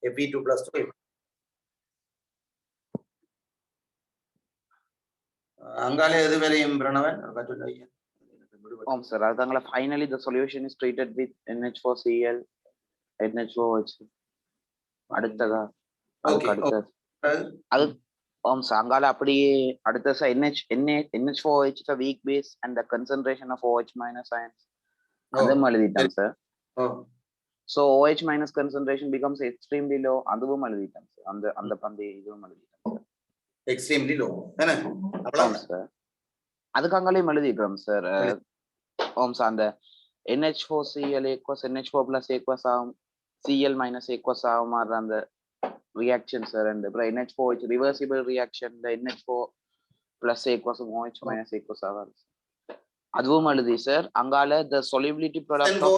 Fe2 plus 2. Angale eduvareyum Pranavan kattulla. Sir, finally the solution is treated with NH4Cl, NH4OH. அடுத்ததா Okay. அது sir அங்கால அப்படியே அடுத்த NH4OH is a weak base and the concentration of OH minus ions. அதுவும் எழுதிட்டேன் sir. So OH minus concentration becomes extremely low. அதுவும் எழுதிட்டேன் sir. அந்த பந்தி இதுவும் எழுதிட்டேன் sir. Extremely low. என்ன? அவ்வளவுதான் sir. அதுக்காங்களையும் எழுதிட்டோம் sir. sir அந்த NH4Cl equals NH4 plus equals Cl minus equals மாறுற அந்த reaction sir, and NH4 reversible reaction, the NH4 plus equals OH minus equals அதுவும் எழுதி sir. அங்கால the solubility product of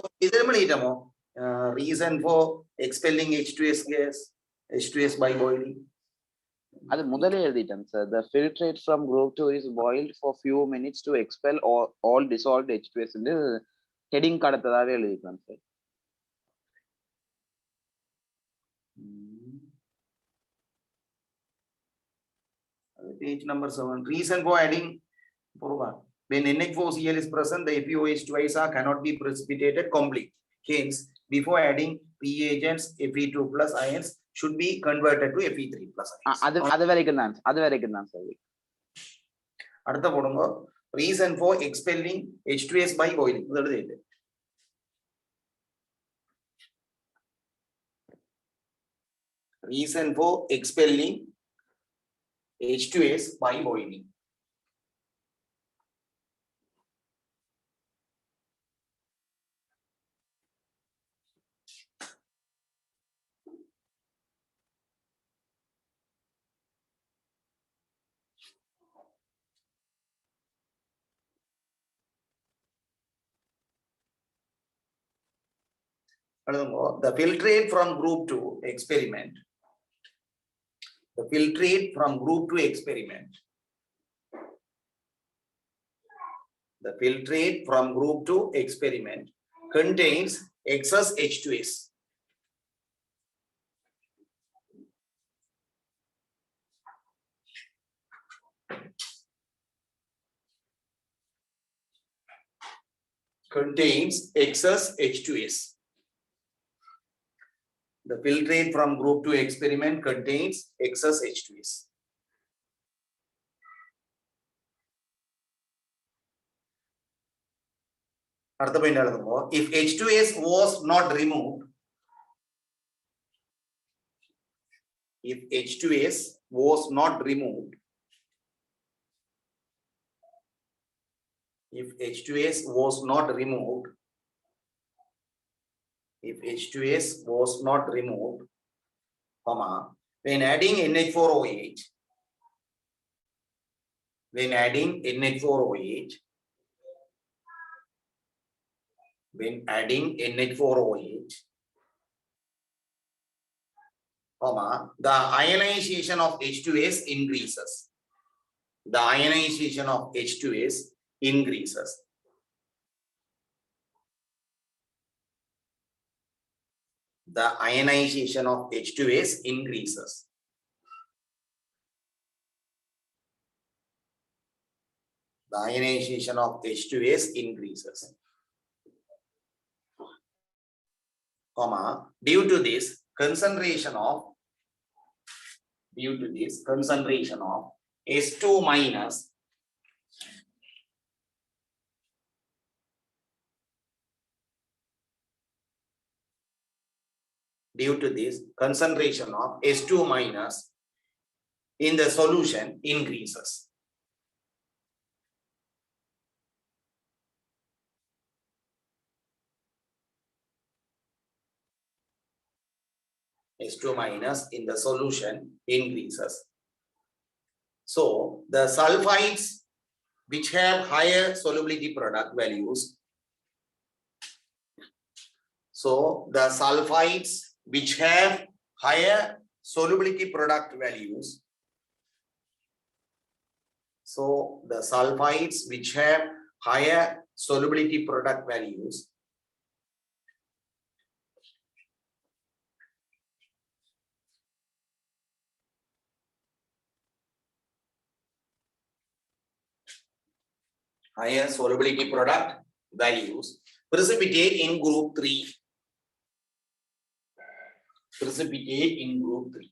reason for expelling H2S gas, H2S by boiling. அது முதல்ல எழுதிட்டேன் sir. The filtrate from group 2 is boiled for few minutes to expel all dissolved H2S ன்னு heading கடத்ததாவே எழுதிட்டேன் sir. Page number 7. Reason for adding when NH4Cl is present, the FeOH twice cannot be precipitated complete. Hence, before adding reagents, Fe2 plus ions should be converted to Fe3 plus ions. அது வரைக்கும் தான் sir. அடுத்த போடுங்க. Reason for expelling H2S by boiling. Reason for expelling H2S by boiling. The filtrate from group 2 experiment. The filtrate from group 2 experiment. The filtrate from group 2 experiment contains excess H2S. Contains excess H2S. The filtrate from group 2 experiment contains excess H2S. If H2S was not removed, if H2S was not removed, if H2S was not removed, if H2S was not removed, when adding NH4OH, when adding NH4OH, when adding NH4OH, the ionization of H2S increases. The ionization of H2S increases. The ionization of H2S increases. The ionization of H2S increases. Due to this concentration of S2 minus due to this concentration of S2 minus in the solution increases. S2 minus in the solution increases. So the sulfides which have higher solubility product values, so the sulfides which have higher solubility product values, so the sulfides which have higher solubility product values higher solubility product values precipitate in group 3. Precipitate in group 3.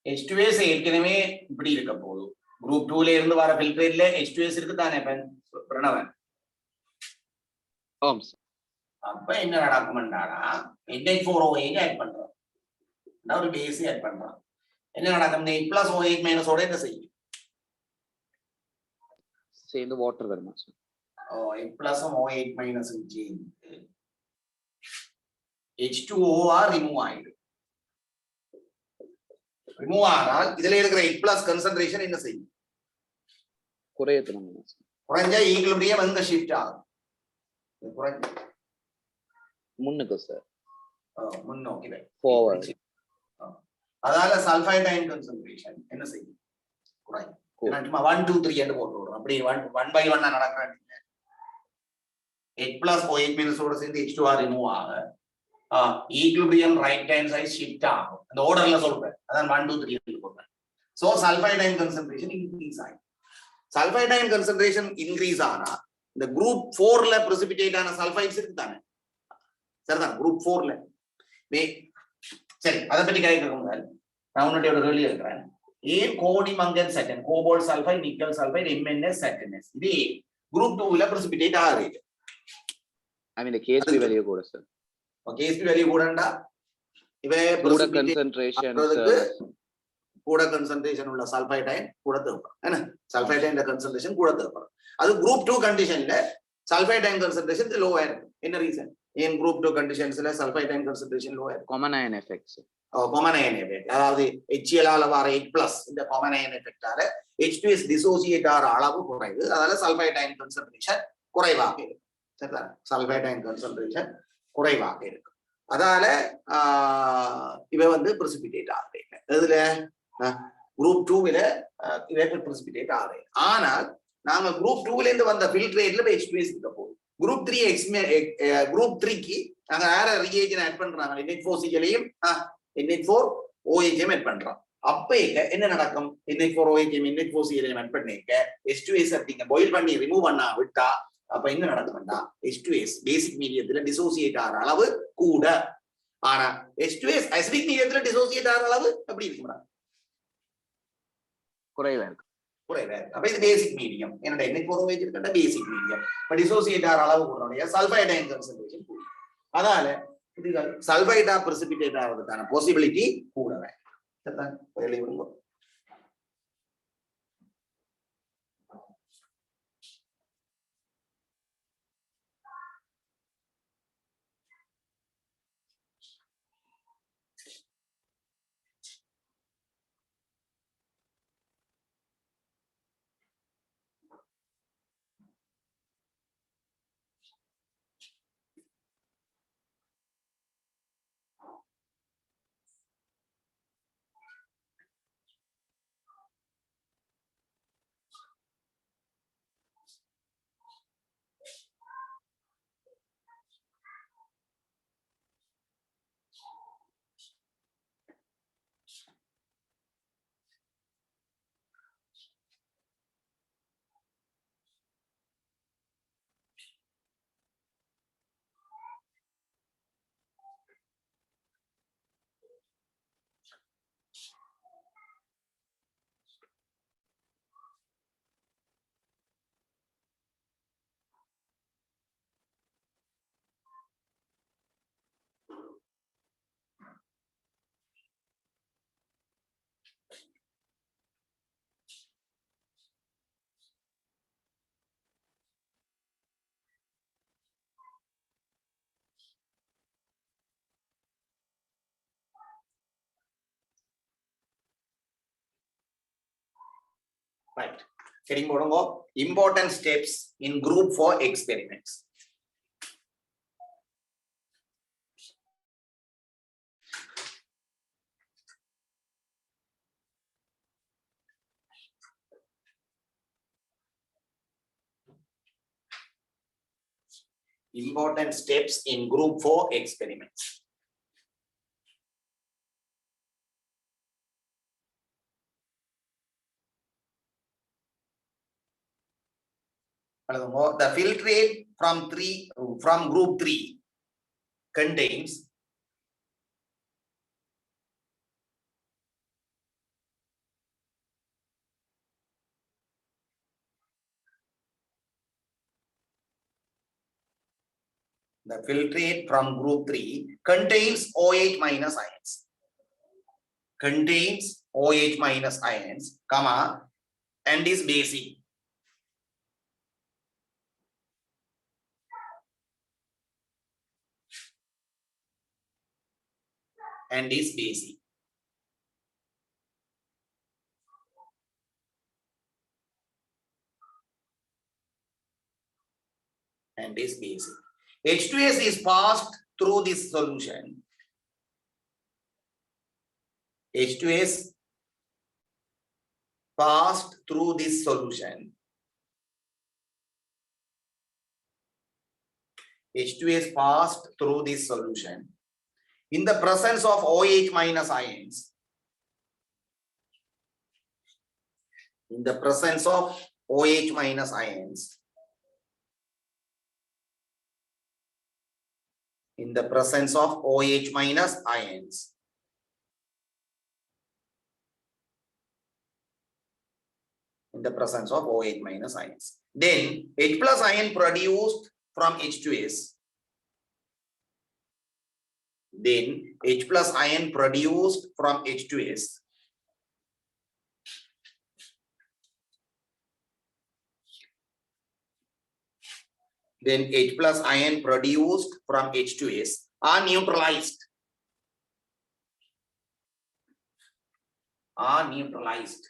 H2S ஏற்கனவே இப்படி இருக்க போகுது. Group 2ல இருந்து வர ஃபில்ட்ரேட்ல H2S இருக்கு தானே பிரணவன். அப்ப என்ன நடக்கும்னா NH4OH ஆட் பண்றோம். ஒரு பேஸ் ஆட் பண்றோம். என்ன நடக்கும்? இந்த H+OH- ஓட என்ன செய்யும்? சேர்ந்து வாட்டர் வருமா சார்? H+OH- சேர்ந்து H2OR ரிமூவ் ஆயிடும். ரிமூவ் ஆனால் இதுல இருக்கிற H+ கான்சன்ட்ரேஷன் என்ன செய்யும்? குறைஞ்சா ஈக்குலிபிரியம் எங்க ஷிஃப்ட் ஆகும்? முன்னுக்கு சார். முன்னோக்கி ஃபார்வர்ட். அதால சல்ஃபைட் அயன் கான்சன்ட்ரேஷன் என்ன செய்யும்? குறையும். நான் சும்மா 1 2 3 என்று போட்டு விடுறோம். அப்படி 1 by 1 நடக்கிறது. H+OH- ஓட சேர்ந்து H2R ரிமூவ் ஆக equilibrium right hand side shift ஆகும். அந்த ஆர்டர்ல சொல்றேன். அதான் 1 2 3 சொல்றேன். So sulphide ion concentration increase ஆகும். சல்ஃபைட் அயன் கான்சன்ட்ரேஷன் இன்க்ரீஸ் ஆனா இந்த குரூப் 4ல பிரசிபிடேட் ஆன சல்ஃபைட்ஸ் இருக்கு தானே? சரிதான். குரூப் 4ல சரி, அதை பத்தி கேட்க நான் உன்னுடைய ஒரு கேள்வி இருக்கிறேன். ஏன் கோடிமங்கன் சட்டன், cobalt sulphide, nickel sulphide, MnS சட்டன்ஸ் இது குரூப் 2ல பிரசிபிடேட் ஆகுது? ஐ மீன் கேஎஸ்பி வேல்யூ கூட சார். கேஎஸ்பி வேல்யூ கூடண்டா இவே கூட கான்சன்ட்ரேஷன் கூட கான்சன்ட்ரேஷன் உள்ள சல்ஃபைட் அயன் கூட தேவைப்படும். என்ன சல்ஃபைட் அயன் கான்சன்ட்ரேஷன் கூட தேவைப்படும். அது குரூப் 2 கண்டிஷன்ல சல்ஃபைட் அயன் கான்சன்ட்ரேஷன் லோவா இருக்கும். என்ன ரீசன்? ஏன் குரூப் 2 கண்டிஷன்ஸ்ல சல்ஃபைட் அயன் கான்சன்ட்ரேஷன் லோவா இருக்கும்? Common ion effects. Common ion effect, அதாவது HCl ஆல வர H+ இந்த காமன் அயன் எஃபெக்டால H2S டிசோசியேட் ஆகிற அளவு குறைவு. அதனால சல்ஃபைட் அயன் கான்சன்ட்ரேஷன் குறைவாக இருக்கும். சரிதான். சல்ஃபைட் அயன் கான்சன்ட்ரேஷன் குறைவாக இருக்கும். அதால இவ வந்து பிரசிபிடேட் ஆகுது. இதுல குரூப் 2ல இவ பிரசிபிடேட் ஆகுது. ஆனால் நாங்க குரூப் 2ல இருந்து வந்த ஃபில்ட்ரேட்ல H2S இருக்க போகுது. குரூப் 3க்கு நாங்க வேற ரிஏஜன் ஆட் பண்றாங்க. NH4Cl-ஐயும் NH4OH ஆட் பண்றோம். அப்ப என்ன நடக்கும்? NH4OH-ஐயும் NH4Cl-ஐயும் ஆட் பண்ணிக்க H2S அப்படிங்க பாயில் பண்ணி ரிமூவ் பண்ணா விட்டா அப்ப என்ன நடக்கும்னா H2S பேசிக் மீடியத்துல டிசோசியேட் ஆகிற அளவு கூட. ஆனா H2S அசிடிக் மீடியத்துல டிசோசியேட் ஆகிற அளவு எப்படி இருக்கும்னா குறைவா இருக்கு. குறைவா இருக்கு. அப்ப இது பேசிக் மீடியம். என்னோட NH4OH இருக்கின்ற பேசிக் மீடியம். இப்ப டிசோசியேட் ஆகிற அளவு கூட சல்ஃபைட் அயன் கான்சன்ட்ரேஷன் கூட. அதனால இது சல்ஃபைடா பிரசிபிடேட் ஆகிறதுக்கான பாசிபிலிட்டி கூடவே. எழுதி விடுங்க. Right. Heading போடுங்க. Important steps in group 4 experiments. Important steps in group 4 experiments. The filtrate from group 3 contains OH minus ions. Contains OH minus ions, comma, and is basic. And is basic. And is basic. H2S is passed through this solution. H2S passed through this solution. H2S passed through this solution in the presence of OH minus ions. In the presence of OH minus ions. In the presence of OH minus ions. In the presence of OH minus ions. Then H plus ion produced from H2S. Then H plus ion produced from H2S. Then H plus ion produced from H2S are neutralized. Are neutralized.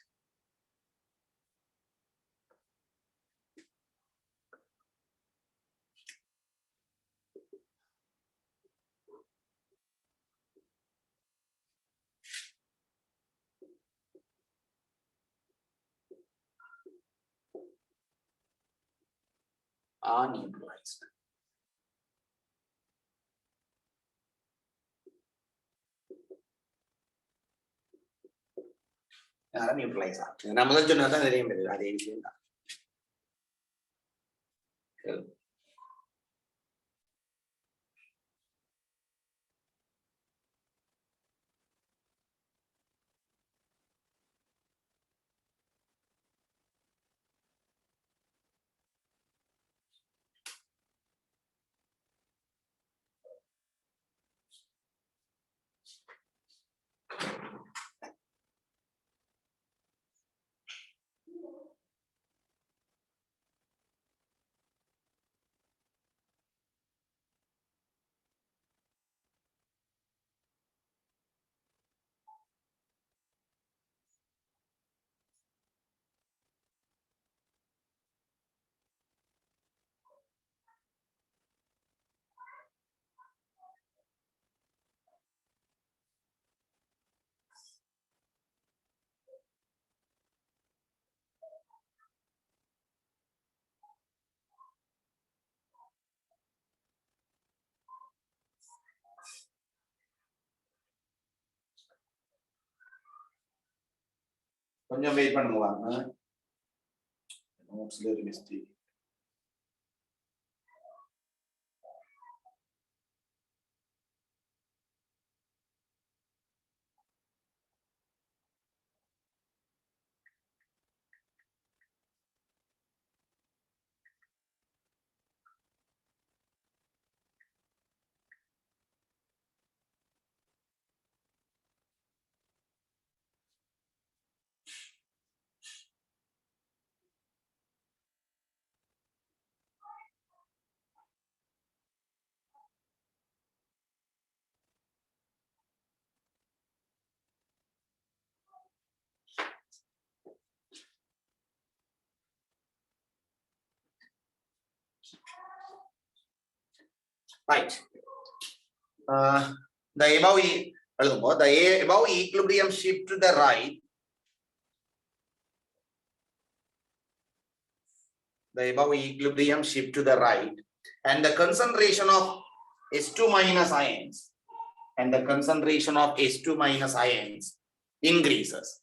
Are neutralized. Are neutralized. கொஞ்சம் wait பண்ணுவாங்க. நோட்ஸ்ல ஒரு mistake. Right. The above equilibrium shift to the right. The above equilibrium shift to the right and the concentration of H2 minus ions increases.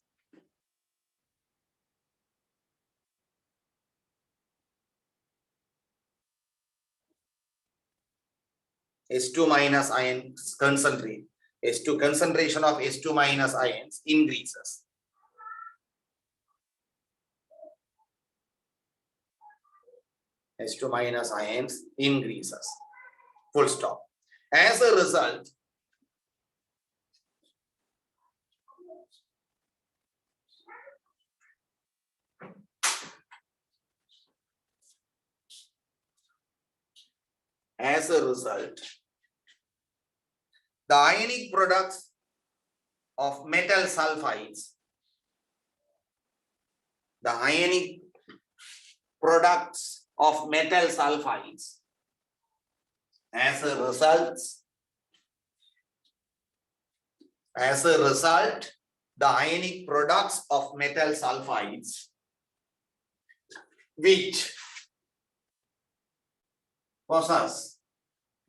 H2 minus ions concentrate. H2 concentration of H2 minus ions increases. H2 minus ions increases. Full stop. As a result, the ionic products of metal sulfides, as a result, the ionic products of metal sulfides, which possess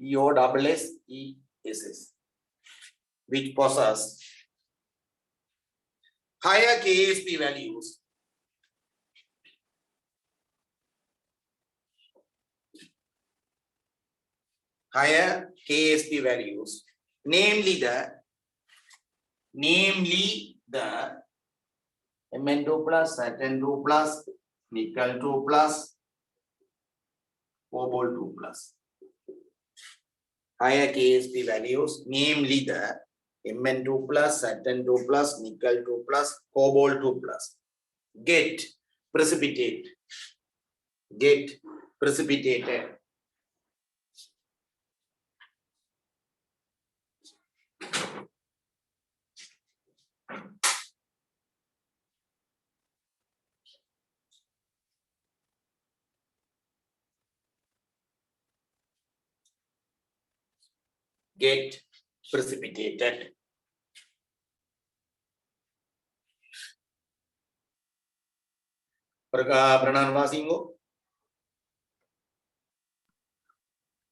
EOSSESS, which possess higher KSP values, namely the Mn2 plus, Saturn2 plus, Nickel2 plus, Cobalt2 plus. Higher KSP values, namely the Mn2 plus, Saturn2 plus, Nickel2 plus, Cobalt2 plus, get precipitated.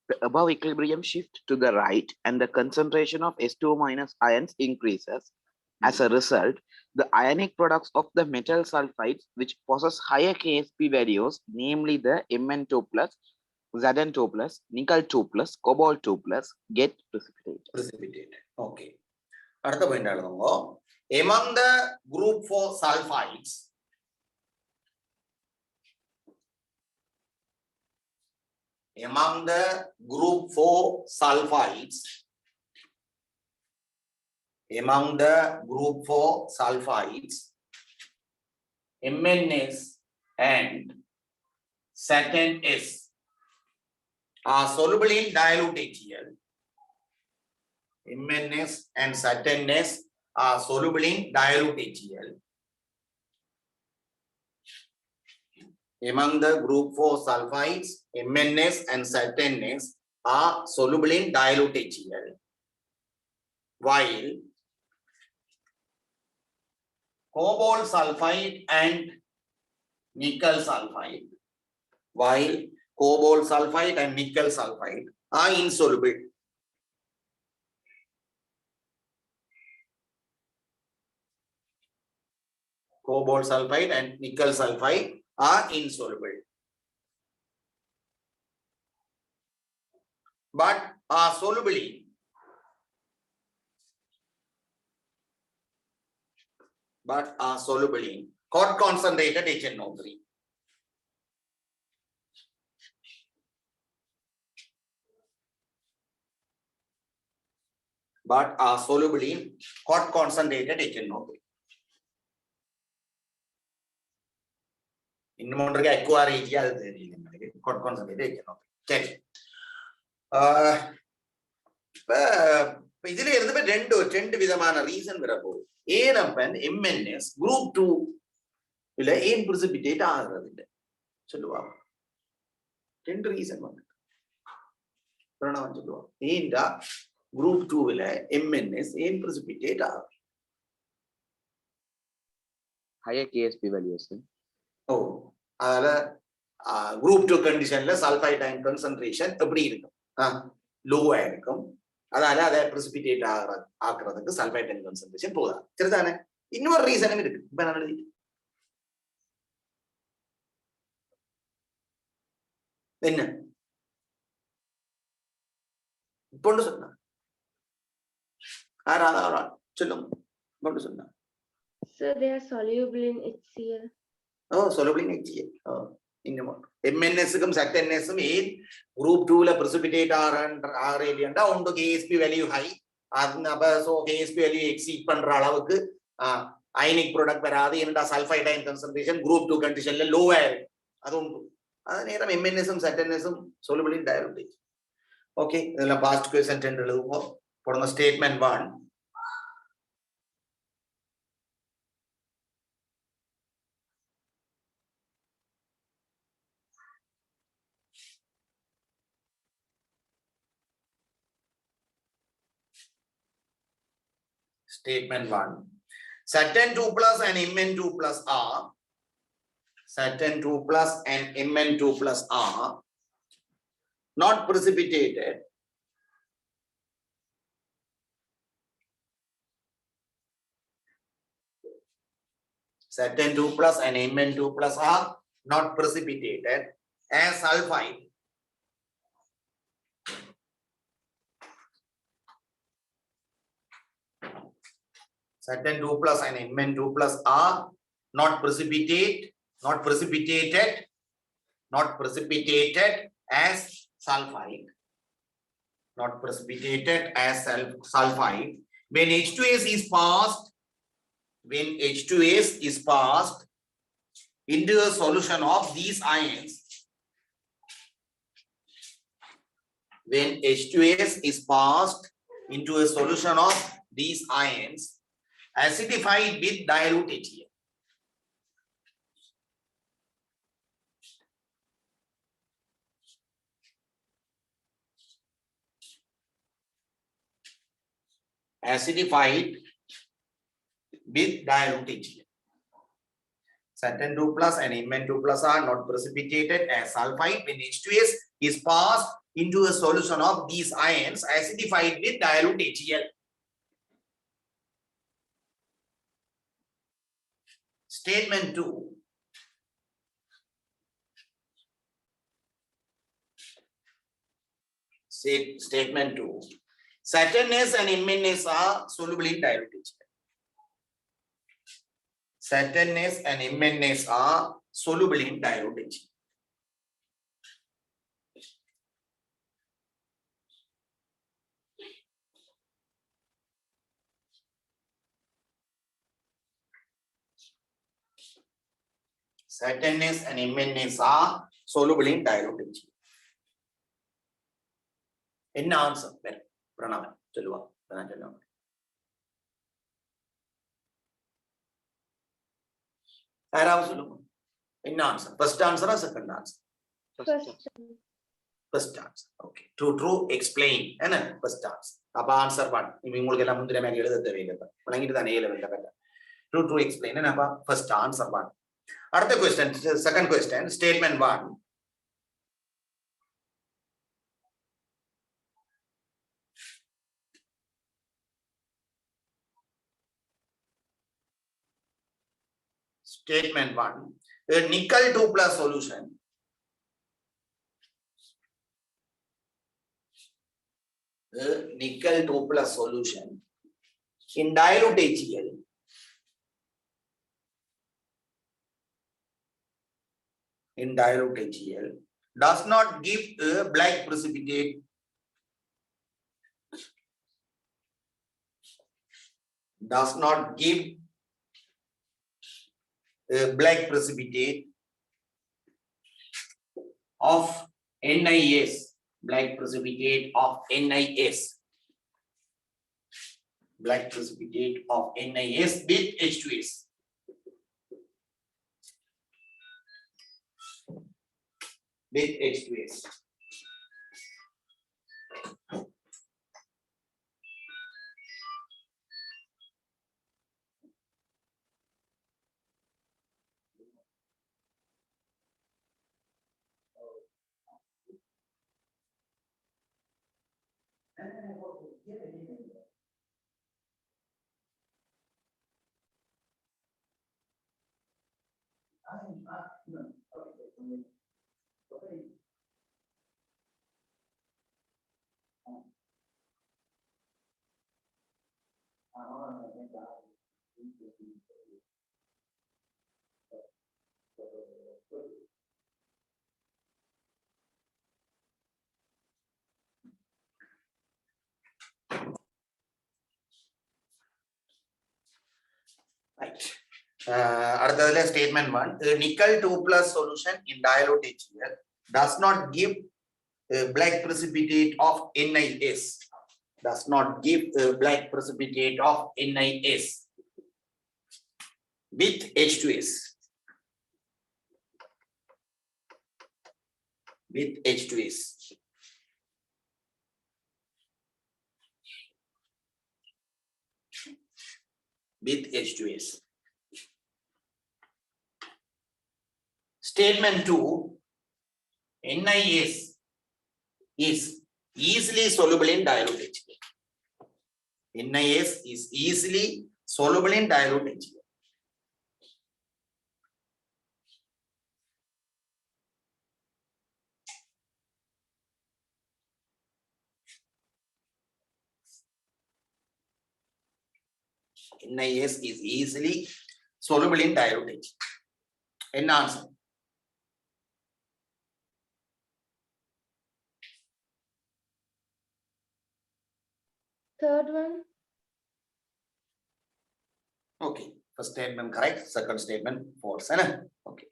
The above equilibrium shift to the right and the concentration of H2 minus ions increases. As a result, the ionic products of the metal sulfides, which possess higher KSP values, namely the Mn2 plus, Zn2 plus, Nickel2 plus, Cobalt2 plus, get precipitated. Okay. Another point, among the group 4 sulfides, MnS and Saturn S are soluble in dilute HCl. MnS and Saturn S are soluble in dilute HCl. Among the group 4 sulfides, MnS and Saturn S are soluble in dilute HCl, while cobalt sulfide and nickel sulfide are insoluble. Cobalt sulfide and nickel sulfide are insoluble, but are soluble in hot concentrated HNO3. But are soluble in hot concentrated HNO3. In Monterey, hot concentrated HNO3. இதுல இருந்து ரெண்டு விதமான reason வரப்போகுது. ஏனப்பன் MnS group 2 இல்ல ஏன் precipitate ஆகிறது இல்ல சொல்லுவாங்க. ரெண்டு ரீசன் வந்து பிரணவன் சொல்லுவாங்க. ஏன்டா குரூப் 2 ல MnS ஏன் precipitate ஆகுது? Higher KSP values. ஓ, அதால group 2 condition sulfide ion concentration எப்படி இருக்கும் low ஆ இருக்கும் அதனால அதை precipitate ஆக்குறதுக்கு sulfide ion concentration போதாது சரிதானே இன்னொரு ரீசனும் இருக்கு இப்ப நான் எழுதி என்ன இப்பொண்டு சொன்னா ஆறாவது சொல்லுங்க இப்பொண்டு சொன்னா So they are soluble in HCl. soluble in HCl இன்னும் MNS க்கும் ZNS ம் ஏன் group 2 ல precipitate ஆற இல்லையா ஒன்று KSP value high அப்ப சோ KSP value exceed பண்ற அளவுக்கு அயனிக் ப்ராடக்ட் வராது ஏன்னா சல்ஃபைட் அயன் கான்சன்ட்ரேஷன் group 2 கண்டிஷன்ல லோவா இருக்கு அது உண்டு அது நேரம் MNS ம் ZNS ம் soluble in diuretic okay இதெல்ல past question 10 எழுதுவோம் போடுங்க statement 1 Statement 1. Saturn 2 plus and Mn2 plus are Saturn 2 plus and Mn2 plus are not precipitated Saturn 2 plus and Mn2 plus are not precipitated as sulfide Saturn 2 plus and Mn2 plus are not precipitated as sulfide. Not precipitated as sulfide. When H2S is passed into a solution of these ions, when H2S is passed into a solution of these ions, acidified with dilute HCl. Acidified with dilute HCl. Saturn 2 plus and Mn2 plus are not precipitated as sulfide when H2S is passed into a solution of these ions acidified with dilute HCl. Statement 2. Statement 2. Saturn S and MnS are soluble in dilute HCl. Saturn S and MnS are soluble in dilute HCl. Saturn S and MnS are soluble in dilute HCl. என்ன answer Pranavan சொல்லுவாங்க யாராவது சொல்லுங்க என்ன answer first ஆன்சரா second answer first answer okay true explain என்ன first answer அப்ப answer 1 உங்களுக்கு எல்லாம் முந்திர மாதிரி எழுத தேவையில்லை வழங்கிட்டு தான் ஏல வெல்ல கட்ட ட்ரூ எக்ஸ்பிளைன் என்னப்பா ஃபர்ஸ்ட் ஆன்சர் 1 அடுத்த question second question statement 1 Statement 1. A nickel 2 plus solution in dilute HCl does not give a black precipitate black precipitate of NiS, black precipitate of NiS with H2S. With H2S. Right. அடுத்ததுல statement 1. A nickel 2 plus solution in dilute HCl does not give a black precipitate of NiS. Does not give a black precipitate of NiS with H2S. With H2S. With H2S. Statement 2, NiS is easily soluble in dilute HCl. NiS is easily soluble in dilute HCl. NiS is easily soluble in dilute HCl. என்ன answer? Third one. Okay. First statement correct. Second statement false. Okay.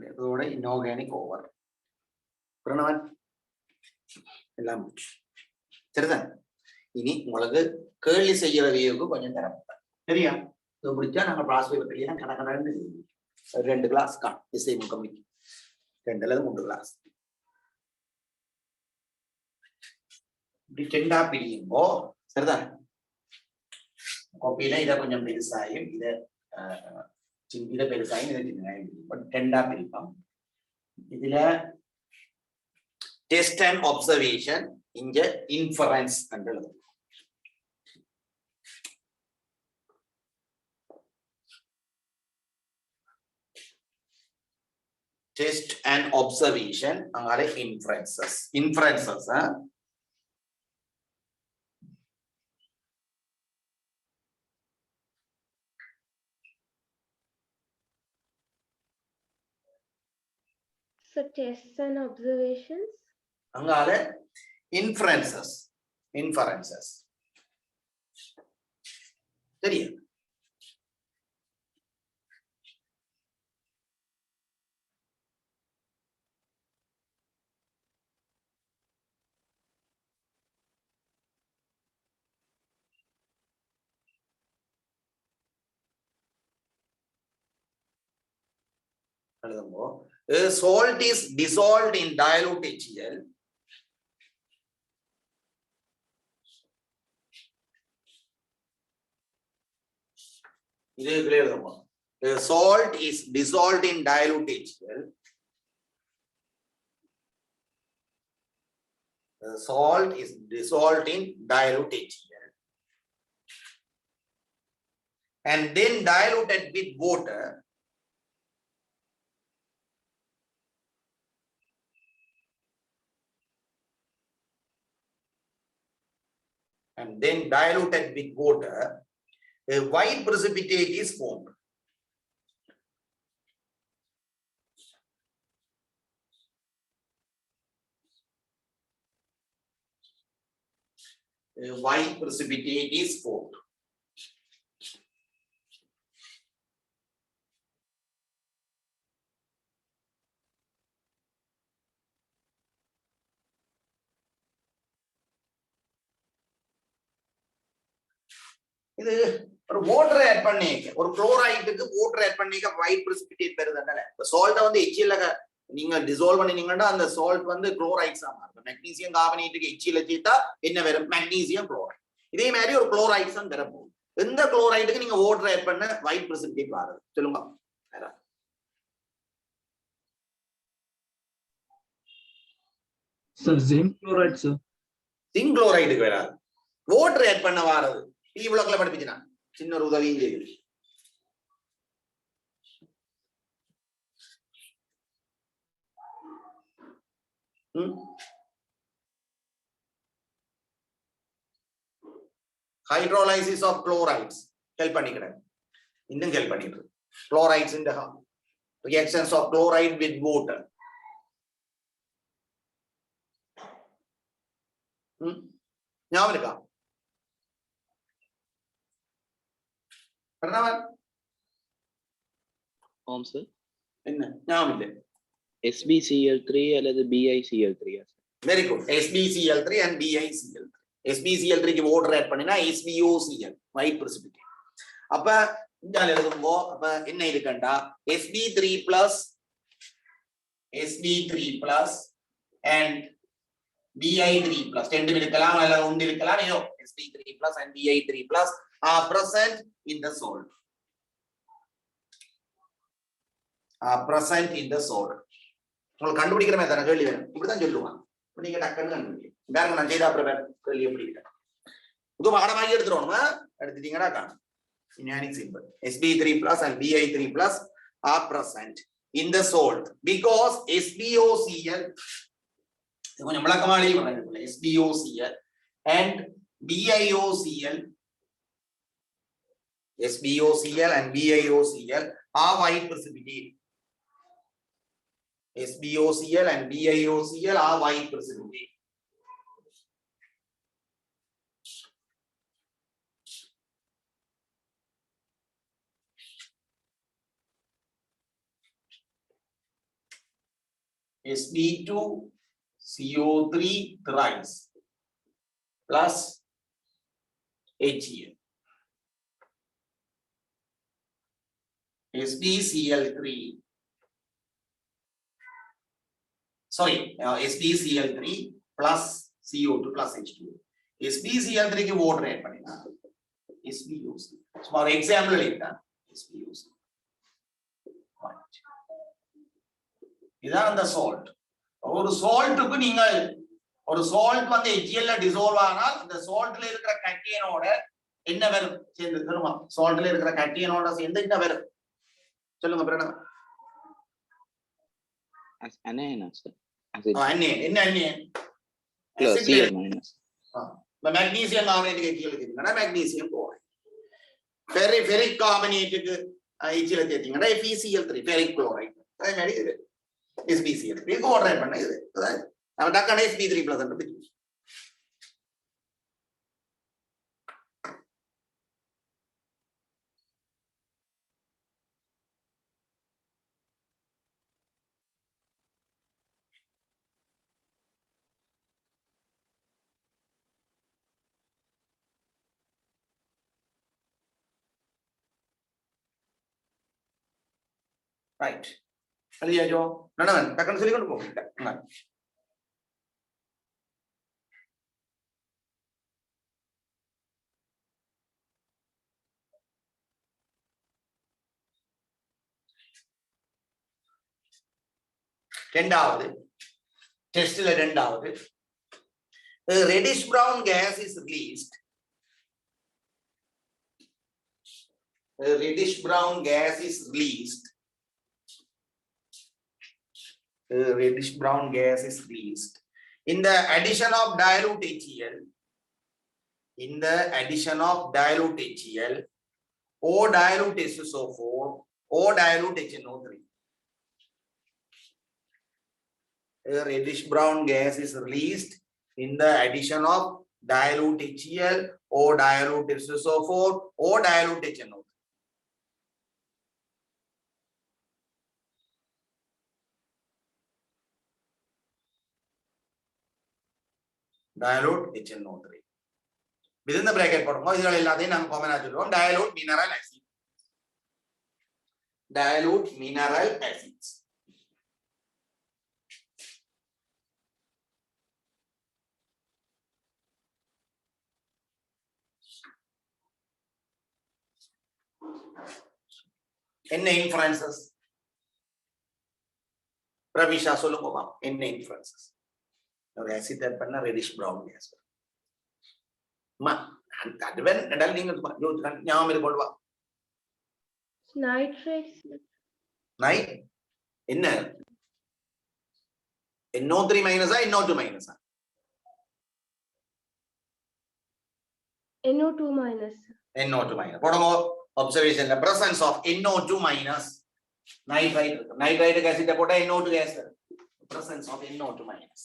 அதோட inorganic over. Pranavan எல்லாம் சரிதான். இனி உங்களுக்கு கேள்வி செய்யற வியூக்கு கொஞ்சம் தரம் சரியா? இது முடிச்சா நாங்க பிளாஸ்டிக் கணக்கணன்னு 2 கிளாஸ் காணும் இசை முக்கமிக்கு 2 அல்லது 3 கிளாஸ் இப்படி 2ஆ பிரியும்போ சரிதான். கோப்பியில இதை கொஞ்சம் பெருசாயும் இதை பெருசாயும் இதை சின்னதாயும் 2ஆ பிரிப்போம். இதுல டெஸ்ட் அண்ட் அப்சர்வேஷன் இங்க இன்ஃபரன்ஸ் என்றது. Test and observation are inferences. Inferences, So tests and observations. angale inferences. Inferences. சரியா? A salt is dissolved in dilute HCl. A salt is dissolved in dilute HCl. A salt is dissolved in dilute HCl. And then diluted with water. And then diluted with water, a white precipitate is formed. A white precipitate is formed. இது ஒரு water add பண்ணிக்க ஒரு குளோரைடுக்கு water add பண்ணிக்க white பிரெசிபிடேட் வருதுனால இப்ப salt வந்து HCl நீங்க dissolve பண்ணினீங்கன்னா அந்த salt வந்து குளோரைட்ஸா மாறும். மெக்னீசியம் கார்பனேட்டுக்கு HCl சேர்த்தா என்ன வரும்? Magnesium chloride. இதே மாதிரி ஒரு குளோரைட்ஸ் தான் பெறப்போம். எந்த குளோரைடுக்கு நீங்க வாட்டர் ஆட் பண்ண ஒயிட் precipitate வராது சொல்லுங்க. Sir, zinc chloride, sir. Zinc குளோரைடுக்கு வராது. வாட்டர் ஆட் பண்ண வாரது டி பிளாக்ல படிப்பிச்சுனா சின்ன ஒரு உதவியும் செய்யுது. Hydrolysis of chlorides help பண்ணிக்கிறேன். இன்னும் ஹெல்ப் பண்ணிட்டு chlorides in the reactions of chloride with water. ஞாபகம் இருக்கா? ஆம் சார். என்ன ஞாபகம் இல்லை? SbCl3 அல்லது BiCl3. Very good. SbCl3 and BiCl3. SbCl3 க்கு வாட்டர் ஆட் பண்ணினா SbOCl white precipitate. அப்ப இங்க எழுதும்போ அப்ப என்ன இருக்கண்டா Sb3+ and Bi3+ ரெண்டும் இருக்கலாம் அல்லது ஒன்று இருக்கலாம். ஏதோ Sb3+ and Bi3+ are present in the salt. உங்களுக்கு கண்டுபிடிக்கிற மாதிரி தானே கேள்வி வேணும். இப்படிதான் சொல்லுவாங்க. நீங்க டக்குன்னு கண்டுபிடிக்க வேற நான் செய்த அப்புறம் கேள்வி எப்படி இது பாடமாகி எடுத்துருவோமா எடுத்துட்டீங்கன்னா காணும். Simple. Sb3+ and Bi3+ are present in the salt because SbOCl கொஞ்சம் விளக்கமா எழுதி பண்ணல. SbOCl and BiOCl are white precipitate. SbOCl and BiOCl are white precipitate. Sb2CO3 thrice plus HCl. SbCl3 SbCl3 plus CO2 plus H2. SbCl3 க்கு water add பண்ணினா SbOC. சும்மா ஒரு example எழுதிட்டா SbOC. இதான் அந்த சால்ட். ஒரு சால்ட்டுக்கு நீங்கள் ஒரு சால்ட் வந்து HCl ல டிசால்வ் ஆனால் அந்த சால்ட்ல இருக்கிற கட்டியனோட என்ன வரும் சேர்ந்து தெரியுமா? சால்ட்ல இருக்கிற கட்டியனோட சேர்ந்து என்ன வரும் சொல்லுங்க பிரணவ். என்ன மெக்னீசியம் கார்பனேட்டுக்கு HCl சேர்த்தீங்கன்னா மெக்னீசியம் குளோரைடு. ஃபெரிக் கார்பனேட்டுக்கு HCl சேர்த்தீங்கன்னா FeCl3 ஃபெரிக் குளோரைடு. அதே மாதிரி இது SbCl3 வாட்டர் ஆட் பண்ண இது நம்ம டக்கான Sb3+ கண்டுபிடிச்சு. ரைட் அழியாஜோ நடவன் டக்குன்னு சொல்லி கொண்டு போங்க. ரெண்டாவது டெஸ்ட்ல ரெண்டாவது reddish brown gas is released. Reddish brown gas is released. Reddish brown gas is released in the addition of dilute HCl. In the addition of dilute HCl or dilute SSO4 or dilute HNO3. Reddish brown gas is released in the addition of dilute HCl or dilute SSO4 or dilute HNO3. Dilute HNO3. Within the bracket போடுங்க. இதுகள் எல்லாத்தையும் நாம காமனா சொல்லுவோம் dilute mineral acid. Dilute mineral acids. என்ன inferences பிரவிஷா சொல்லுங்க பாப்போம் என்ன inferences ஒரு acid add பண்ணா reddish brown gas அதுவன் கடல் நீங்க ஞாபகம் இருக்கொண்டு வா Nitrates. நைட் என்ன NO3 மைனஸா NO2 மைனஸா NO2 minus. NO2 minus போடுங்க observation the presence of NO2 minus nitrite acid போட்டா NO2 gas presence of NO2 minus.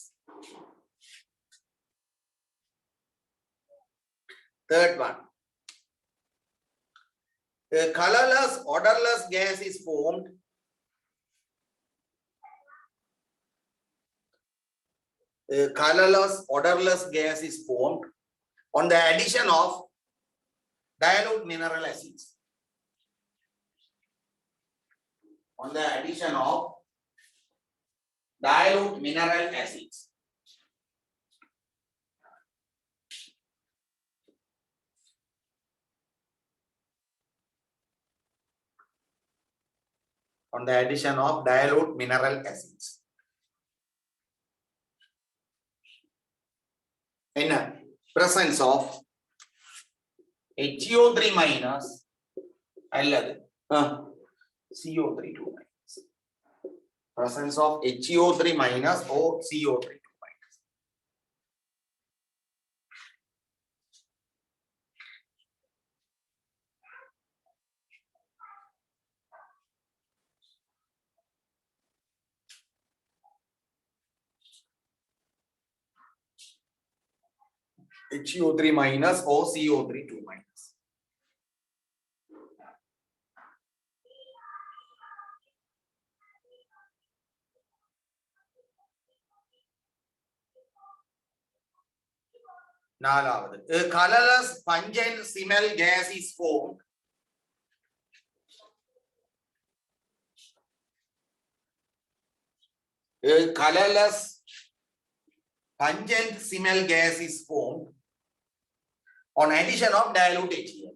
Third one, a colorless odorless gas is formed on the addition of dilute mineral acids. On the addition of dilute mineral acids. On the addition of dilute mineral acids. In presence of HCO3 minus அல்லது CO3 2 minus. Presence of HCO3 minus or CO3 2 minus. HCO3 minus or CO3 2 minus. நாலாவது, a colorless pungent smell gas is formed a colorless pungent smell gas is formed on addition of dilute HCl.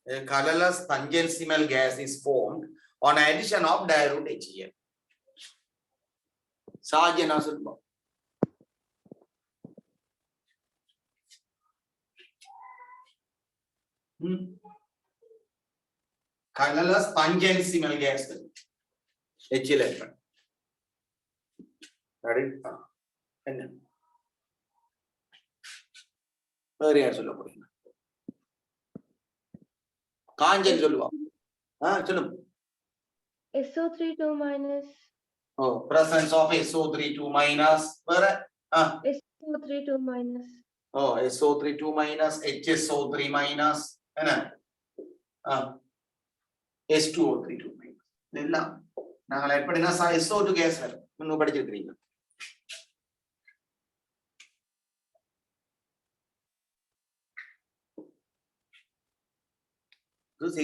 A colorless pungent smell gas is formed on addition of dilute HCl. Sajana சொல்லுங்க. Colorless pungent smell gas HCl. என்ன வேற யார் சொல்ல போறீங்க காஞ்சன் சொல்லுவா சொல்லுங்க SO3 2 minus. presence of SO3 2 minus வேற SO3 2 minus. SO3 2 minus HSO3 minus என்ன S2O3 2 minus இதெல்லாம் நாங்கள் ஆட் பண்ணினா SO2 கேஸ் வரும் இன்னும் படிச்சிருக்கீங்க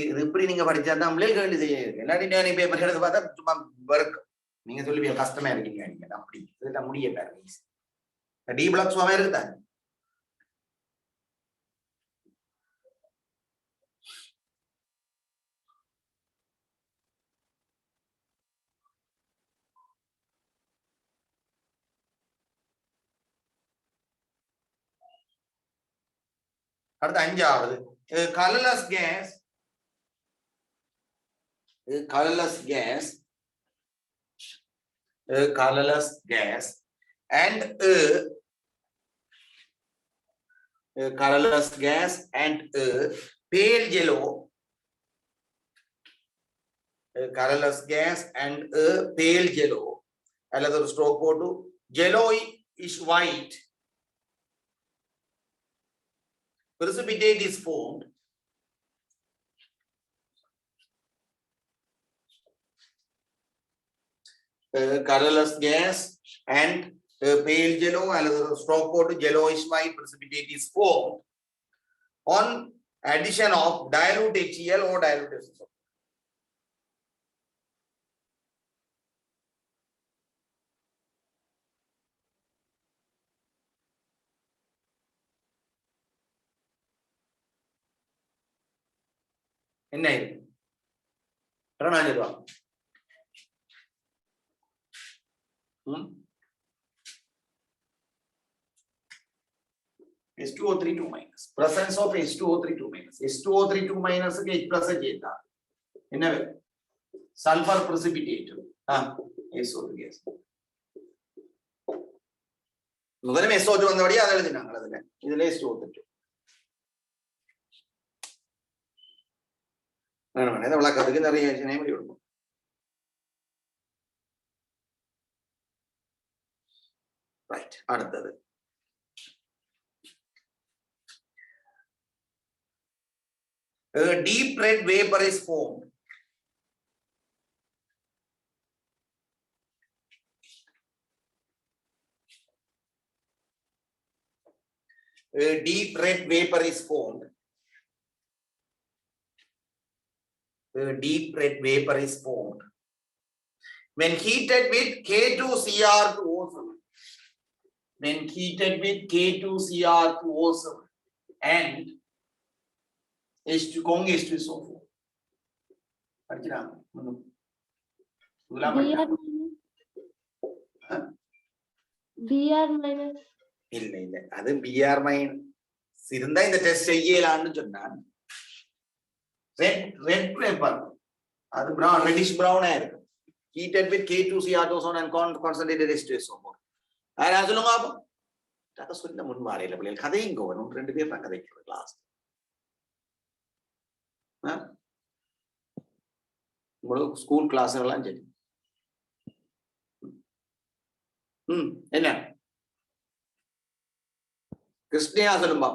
இது இப்படி நீங்க படிச்சா தான் நம்மளே கேள்வி செய்ய இல்லாட்டி நீ பேப்பர் எடுத்து பார்த்தா சும்மா ஒர்க் நீங்க சொல்லி கஷ்டமா இருக்கீங்க நீங்க அப்படி இதெல்லாம் முடிய பாருங்க டி பிளாக் சும்மா இருக்குதா அடுத்து அஞ்சாவது colorless gas and pale yellow அல்லது ஒரு ஸ்ட்ரோக் போட்டு yellowish white precipitate is formed colorless gas and pale yellow அல்லது stroke போட்டு yellowish white precipitate is formed on addition of dilute HCl or dilute SO4. என்ன ஆயிருக்கு? நான் சொல்லுவாங்க. H2O32 minus. Presence of H2O32 minus. H2O32 minus के H plus जेता. என்ன sulfur precipitate. SO2 gas. முதல்ல SO2 வந்தபடியே அதை எழுதினாங்க அதுல. இதுல H2O32. இதை விளக்கத்துக்கு நிறைய நேம் கொடுப்போம். ரைட், அடுத்தது a deep red vapor is formed. A deep red vapor is formed. A deep red vapor is formed when heated with K2Cr2O7. When heated with K2Cr2O7 and H2 Kong H2SO4. BR minus. இல்ல அது BR minus இருந்தா இந்த test செய்யலாம்னு சொன்னான். Red paper அது brown reddish பிரவுனா இருக்கு. heated with K2Cr2O7 and concentrated H2SO4. ஆனா சொல்லுங்க அப்ப அத சொல்ல முன்மாரையில பிள்ளைகள் கதையும் கோவணும். ரெண்டு பேர் தான் கதைக்கிறது லாஸ்ட். உங்களுக்கு ஸ்கூல் கிளாஸ் எல்லாம் சரி. என்ன கிருஷ்ணயா சொல்லும்பா.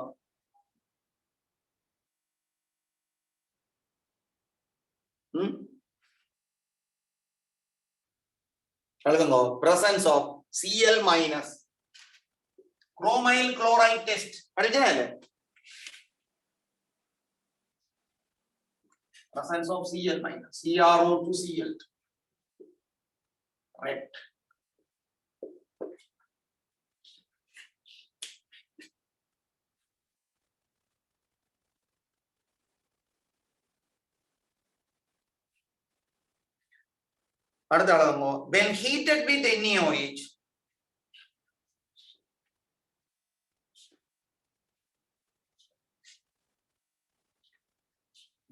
எழுதுங்க. presence of Cl minus chromyl chloride test படிச்சா இல்ல? presence of Cl minus CrO2 Cl2. right. அடுத்து எழுதுங்க. when heated with NaOH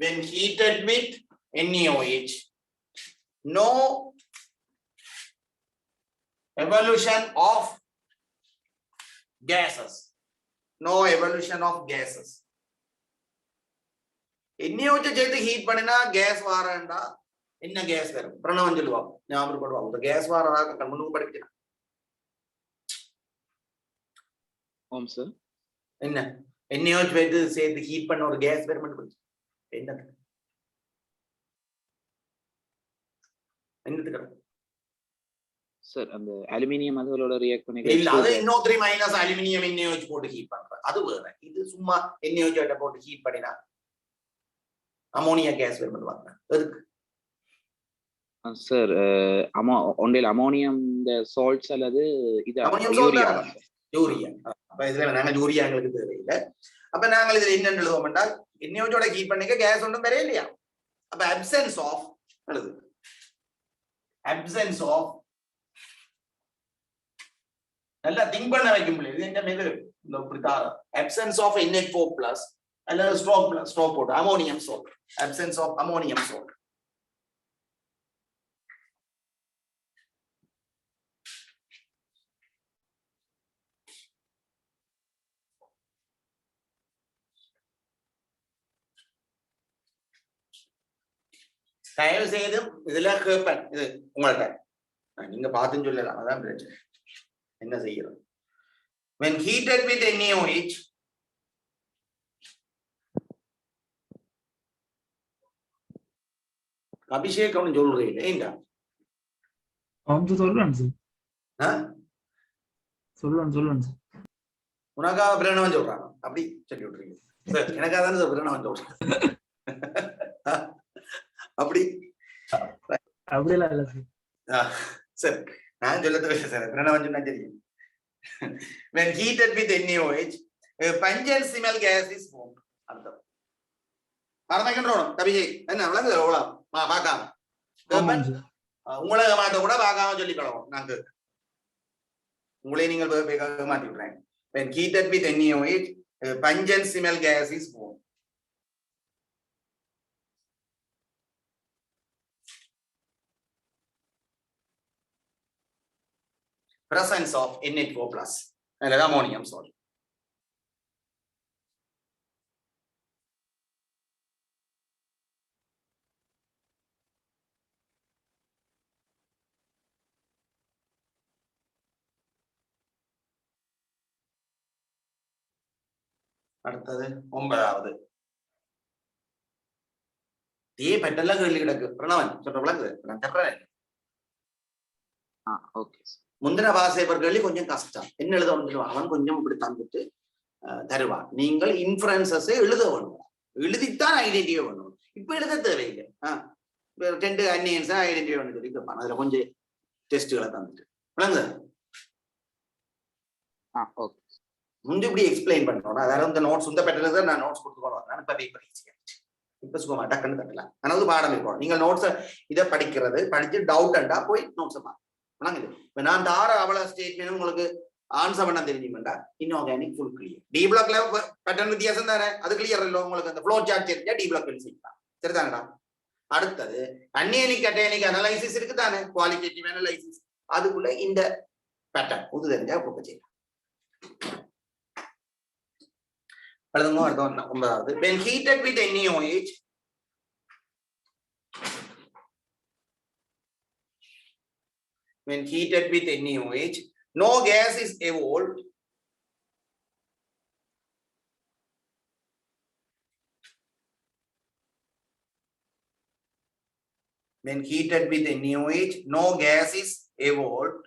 when heated with NaOH, no evolution of gases. No evolution of gases. NaOH சேர்த்து heat பண்ணினா case வாரண்டா என்ன case வரும்? பிரணவம் சொல்லுவாங்க, ஞாபகப்படுவாங்க. இந்த கேஸ் வாரதாக முன்னுக்கு படிக்கலாம். ஓம் சார். என்ன NaOH வைத்து சேர்த்து ஹீட் பண்ண ஒரு கேஸ் வரும் படிச்சு. என்னது சார் அந்த அலுமினியம் அதோட ரியாக்ட் பண்ணி இல்ல, அது NO3 மைனஸ் அலுமினியம் NaOH போட்டு ஹீட் பண்ற அது வேற. இது சும்மா NaOH போட்டு ஹீட் பண்ணினா அமோனியா கேஸ் வரும் பண்ணுவாங்க. எதுக்கு சார்? ஒன்றில் அமோனியம் இந்த சால்ட்ஸ் அல்லது இது யூரியா. அப்ப இதுல நாங்க யூரியா எங்களுக்கு தேவையில்லை. அப்ப நாங்கள் இதுல என்ன எழுதுவோம் என்றால் NaOH ஹீட் பண்ணிக்க கேஸ் ஒன்றும் பெரிய இல்லையா. அப்ப அப்சென்ஸ் ஆஃப் எழுது. அப்சென்ஸ் ஆஃப் நல்லா திங்க் பண்ண வைக்கும் முடியாது. இது என்ன மெது இந்த இப்படிதான் அப்சென்ஸ் ஆஃப் NH4 பிளஸ் அல்லது ஸ்ட்ரோக் போட்டு ammonium salt. Absence of ammonium salt. தயவு செய்து இதுல கேட்பேன். இது உங்கள்ட்ட நீங்க பார்த்துன்னு சொல்லலாம். அதான் பிரச்சனை. என்ன செய்யறோம்? when heated with NaOH Abhishek அவனு சொல்றீங்க ஏண்டா? சொல்லுவான் உனக்காக பிரணவன் சொல்றாங்க அப்படி சொல்லி விட்டுறீங்க. சார் எனக்காக தானே சார் பிரணவன் சொல்றேன். அப்படி அப்படிலாம் இல்ல சார். நான் சொல்லவே சார் பிரணவன் சொன்னா தெரியும். when heated with NaOH a pungent smell gas is formed. அர்த்தம் மறந்துக்கணும் கவிஜை என்ன விளங்குது எவ்வளோ பார்க்காம ஆமாம் சார். உங்களை மாத்த கூட பார்க்காம சொல்லி பழகும் நாங்க உங்களே நீங்கள் மாத்தி விடுறேன். When heated with NaOH, pungent smell gas is formed. Presence of NH4 plus அல்லது ammonium salt. அடுத்தது 9வது தே பெட்டல்ல கேள்வி கிடக்கு பிரணவன் சொல்ற விளங்குது நான் தர்றேன். Okay sir. முந்தின வாசேபர் கேள்வி கொஞ்சம் கஷ்டம். என்ன எழுத வந்துடுவான் அவன் கொஞ்சம் இப்படி தந்துட்டு தருவான். நீங்கள் இன்ஃபரன்சஸ் எழுத வேணும், எழுதித்தான் ஐடென்டிஃபை பண்ணணும். இப்ப எழுத தேவையில்லை. 2 அன்னியன்ஸ் ஐடென்டிஃபை பண்ணி சொல்லி கேட்பான். அதுல கொஞ்சம் டெஸ்ட்களை தந்துட்டு விளங்குது. ஓகே முந்தி இப்படி எக்ஸ்பிளைன் பண்ணணும். அதாவது இந்த நோட்ஸ் இந்த பேட்டர்ல நான் நோட்ஸ் கொடுத்து போடுவேன். நான் இப்ப பேப்பர் ஈஸியா இப்ப சும்மா டக்குன்னு தட்டலாம். அதாவது பாடம் இருக்கும். நீங்கள் நோட்ஸ் இதை படிக்கிறது படிச்சு டவுட் அண்டா போய் நோட்ஸ் வணங்குது. இப்ப நான் தார அவள ஸ்டேட்மெண்ட் உங்களுக்கு ஆன்சர் பண்ண தெரிஞ்சுமெண்டா இன்ஆர்கானிக் ஃபுல் கிளியர். டி பிளாக்ல பேட்டர்ன் வித்தியாசம் தானே, அது கிளியர் இல்லை உங்களுக்கு. அந்த ஃப்ளோ சார்ட் தெரிஞ்சா டி பிளாக் செய்யலாம். சரிதானடா. அடுத்தது அன்னியனிக் அட்டையனிக் அனலைசிஸ் இருக்கு தானே, குவாலிட்டேட்டிவ் அனலைசிஸ். அதுக்குள்ள இந்த பேட்டர்ன் புது தெரிஞ்சா கொடுக்க செய்யலாம். When heated with NaOH, no gas is evolved when heated with NaOH, no gas is evolved.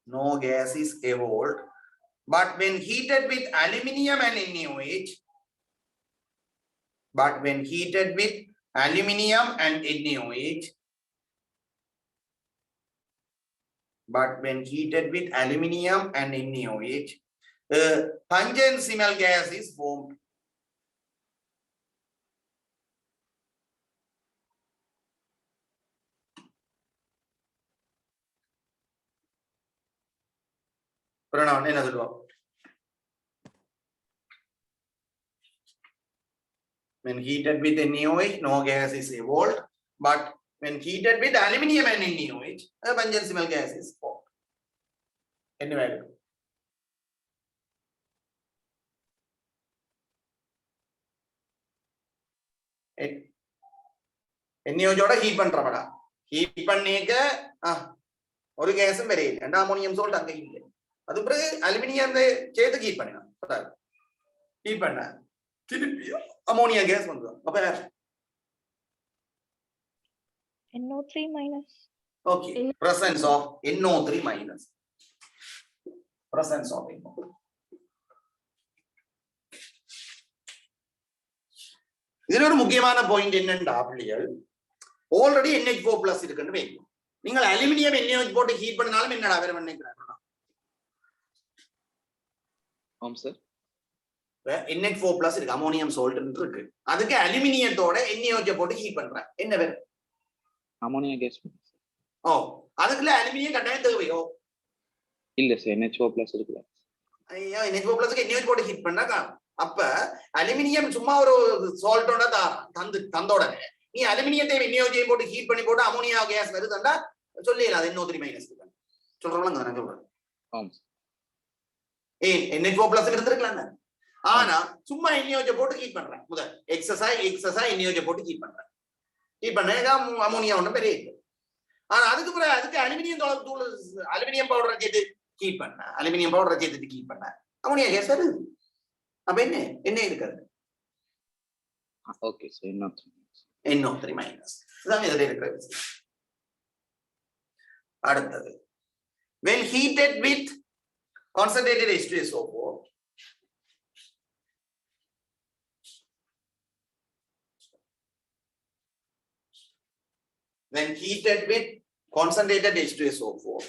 No gas is evolved. But when heated with aluminium and NaOH, pungent smell gas is formed. Pranavan என்ன சொல்லுவோம்? When heated with NaOH, no gas is evolved, but when heated with aluminium and NaOH, a pungent smell gas is formed. Anyway, NaOH heat பண்றவடா, heat பண்ணிக்க ஒரு கேஸும் வரையில்லை. ரெண்டு ammonium salt அங்க இல்லை. அது பிறகு அலுமினியம் சேர்த்து ஹீட் பண்ணினான். ஹீட் பண்ண திருப்பி அமோனியா கேஸ் வந்துடும். அப்ப NO3 minus. Okay, presence of NO3 minus. Presence of NO3. இதுல ஒரு முக்கியமான பாயிண்ட் என்னன்னா பிள்ளைகள், ஆல்ரெடி NH4 பிளஸ் இருக்குன்னு வைக்கும். நீங்கள் அலுமினியம் NaOH போட்டு ஹீட் பண்ணாலும் என்னடா வேற நினைக்கிறாங்க சார். NH4 பிளஸ் இருக்கு, அமோனியம் சால்ட் இருக்கு. அதுக்கு அலுமினியத்தோட NaOH போட்டு ஹீட் பண்றேன், என்ன வேற அமோனியா கேஸ். அதுக்குள்ள அலுமினியம் கட்டாயம் தேவையோ? இல்ல சார், NH4 பிளஸ் இருக்குல்ல. ஐயா, NH4 பிளஸ்க்கு NaOH போட்டு ஹீட் பண்ணா அப்ப அலுமினியம் சும்மா ஒரு சால்ட்டோட தந்தோட நீ அலுமினியத்தை NaOH போட்டு ஹீட் பண்ணி போட்டு அமோனியா கேஸ் வருதுன்னா சொல்லிடலாம். அது NO3 மைனஸ் சொல்றவங்க நான் சொல்றேன். NH4 பிளஸ் இருந்திருக்கலாம். ஆனா சும்மா NaOH போட்டு ஹீட் பண்றேன், முதல் எக்ஸசைஸ் NaOH போட்டு ஹீட் பண்றேன். ஹீட் பண்ண அமோனியா ஒன்றும் பெரிய இல்லை. ஆனா அதுக்கு அலுமினியம் தூள் அலுமினியம் பவுடரை சேர்த்து ஹீட் பண்ண, அலுமினியம் பவுடரை சேர்த்துட்டு ஹீட் பண்ண அமோனியா கேஸ் வருது. அப்ப என்ன இருக்காது? Okay sir, NO3 minus. இதான் இதுல இருக்கிற விஷயம். அடுத்தது when heated with concentrated H2SO4, when heated with concentrated H2SO4,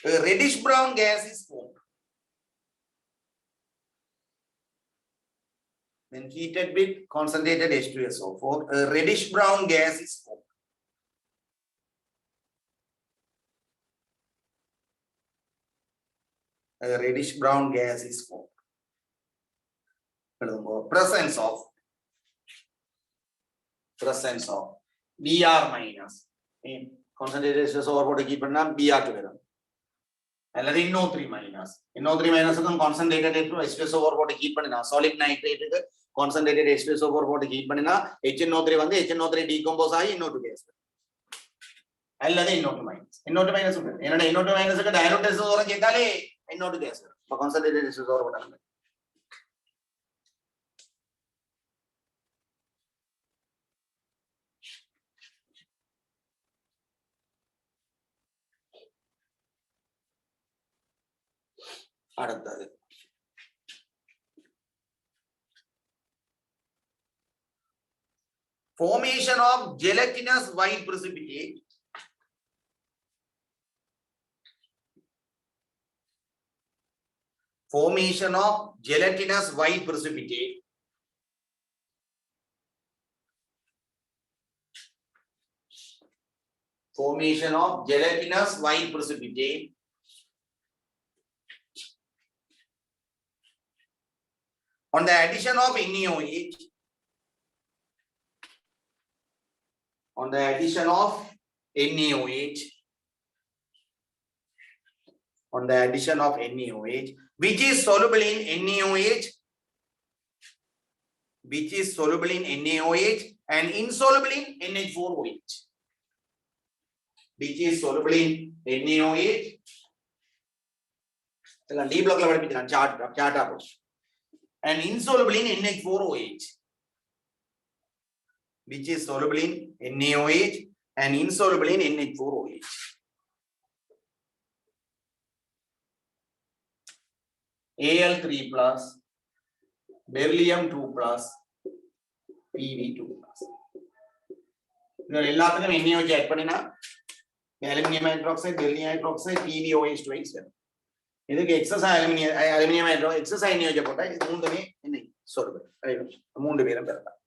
a reddish brown gas is formed. when heated with concentrated H2SO4, a reddish brown gas is formed. A reddish brown gas is formed. Presence of Br minus. Concentrated H2SO4 keep Br together. And NO3 minus. NO3 minus is concentrated H2SO4 keep solid nitrate concentrated H2SO4 keep HNO3 வந்து HNO3 decompose ஆகி NO2 gas. அல்லது NO2 minus. NO2 minus என்னடா NO2 minus க்கு direct H2SO4 கேட்டாலே NO2 gas. அப்ப concentrated H2SO4 போட்டாங்க. அடுத்தது formation of gelatinous white precipitate formation of gelatinous white precipitate formation of gelatinous white precipitate on the addition of NaOH on the addition of NaOH on the addition of NaOH which is soluble in NaOH which is soluble in NaOH and insoluble in NH4OH which is soluble in NaOH D block la படிப்பிக்கலாம் chart and insoluble in NH4OH which is soluble in NaOH and insoluble in NH4OH. Al3 plus, beryllium 2 plus, Pb2 plus. எல்லாத்துக்கும் NaOH add பண்ணினா aluminum hydroxide, beryllium hydroxide, PbOH twice. இதுக்கு excess aluminum hydroxide, excess NaOH போட்டா இது மூணுமே என்ன soluble. மூணு பேரும் பெறலாம்.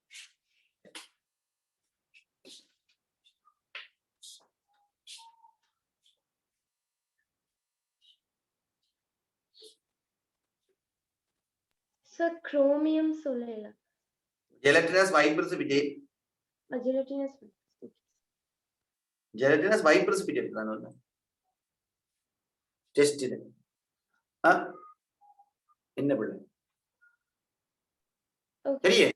Sir, chromium solella. Gelatinous white precipitate. Gelatinous white precipitate. Test it. In the building. Okay.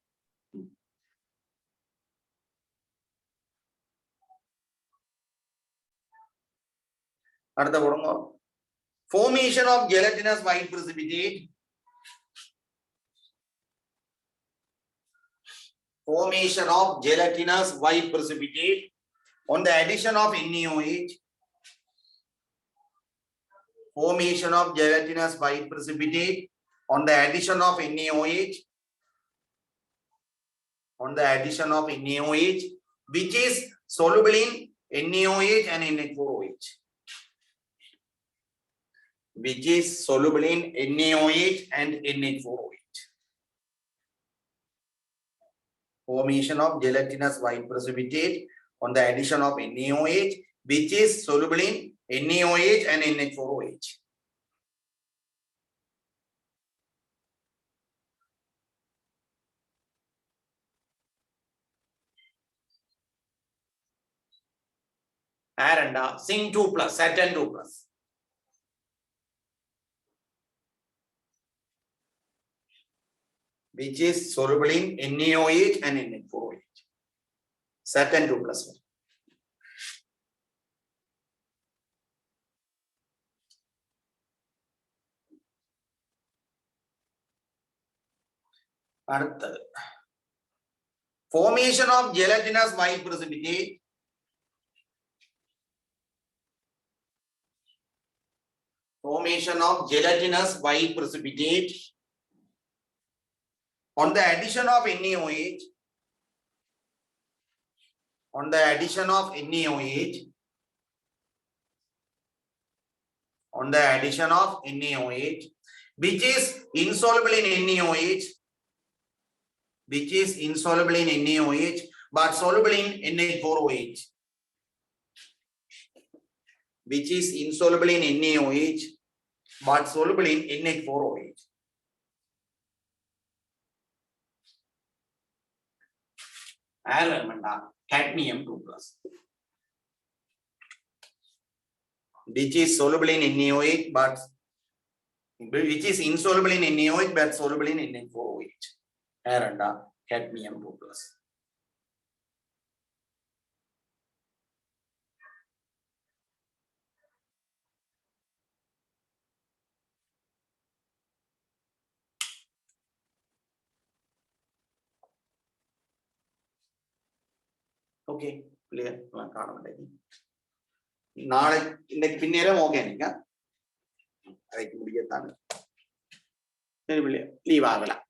Formation of gelatinous white precipitate. Formation of gelatinous white precipitate on the addition of NaOH. Formation of gelatinous white precipitate on the addition of NaOH. On the addition of NaOH, which is soluble in NaOH and NH4OH. Which is soluble in NaOH and NH4OH. Formation of gelatinous white precipitate on the addition of NaOH, which is soluble in NaOH and NH4OH. Aranda, Zinc 2 plus, Saturn 2 plus. Which is soluble in NaOH and NH4OH. Saturn 2 plus. Formation of gelatinous white precipitate. Formation of gelatinous white precipitate on the addition of NaOH. On the addition of NaOH. On the addition of NaOH, which is insoluble in NaOH. which is insoluble in NaOH but soluble in NH4OH. Which is insoluble in NaOH but soluble in NH4OH. Cadmium 2+. Which is soluble in NaOH but which is insoluble in NaOH but soluble in NH4OH. Cadmium 2+. Okay, clear. நாளை இன்னைக்கு பின்னேரம் okay நீங்க அதைக்கு முடியத்தான் சரி leave ஆகலாம்.